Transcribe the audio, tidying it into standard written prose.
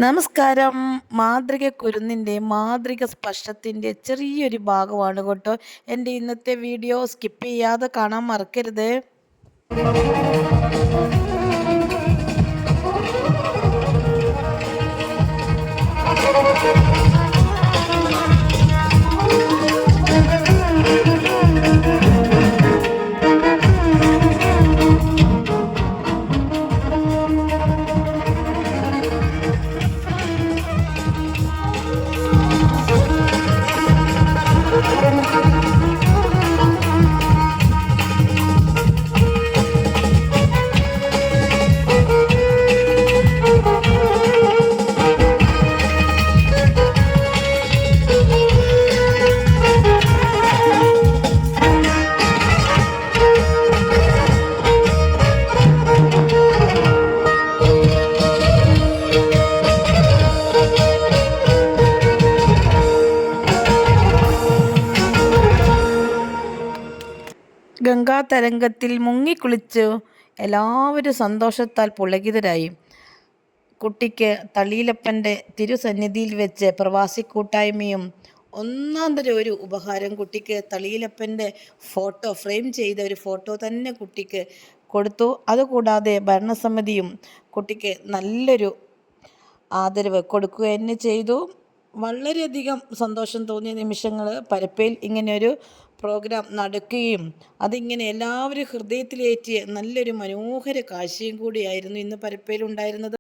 നമസ്കാരം. മാന്ത്രിക കുരുന്നിൻ്റെ മാന്ത്രിക സ്പർശത്തിൻ്റെ ചെറിയൊരു ഭാഗമാണ് കേട്ടോ എൻ്റെ ഇന്നത്തെ വീഡിയോ. സ്കിപ്പ് ചെയ്യാതെ കാണാൻ മറക്കരുത്. ഗംഗാതരംഗത്തിൽ മുങ്ങിക്കുളിച്ചു എല്ലാവരും സന്തോഷത്താൽ പുളകിതരായി. കുട്ടിക്ക് തളിയിലപ്പൻ്റെ തിരുസന്നിധിയിൽ വെച്ച് പ്രവാസി കൂട്ടായ്മയും ഒന്നാന്തരം ഒരു ഉപഹാരം കുട്ടിക്ക് തളിയിലപ്പൻ്റെ ഫോട്ടോ, ഫ്രെയിം ചെയ്ത ഒരു ഫോട്ടോ തന്നെ കുട്ടിക്ക് കൊടുത്തു. അതുകൂടാതെ ഭരണസമിതിയും കുട്ടിക്ക് നല്ലൊരു ആദരവ് കൊടുക്കുക തന്നെ ചെയ്തു. വളരെയധികം സന്തോഷം തോന്നിയ നിമിഷങ്ങൾ പരപ്പയിൽ ഇങ്ങനെയൊരു പ്രോഗ്രാം നടക്കുകയും അതിങ്ങനെ എല്ലാവരും ഹൃദയത്തിലേറ്റിയ നല്ലൊരു മനോഹര കാഴ്ചയും കൂടിയായിരുന്നു ഇന്ന് പരപ്പയിൽ ഉണ്ടായിരുന്നത്.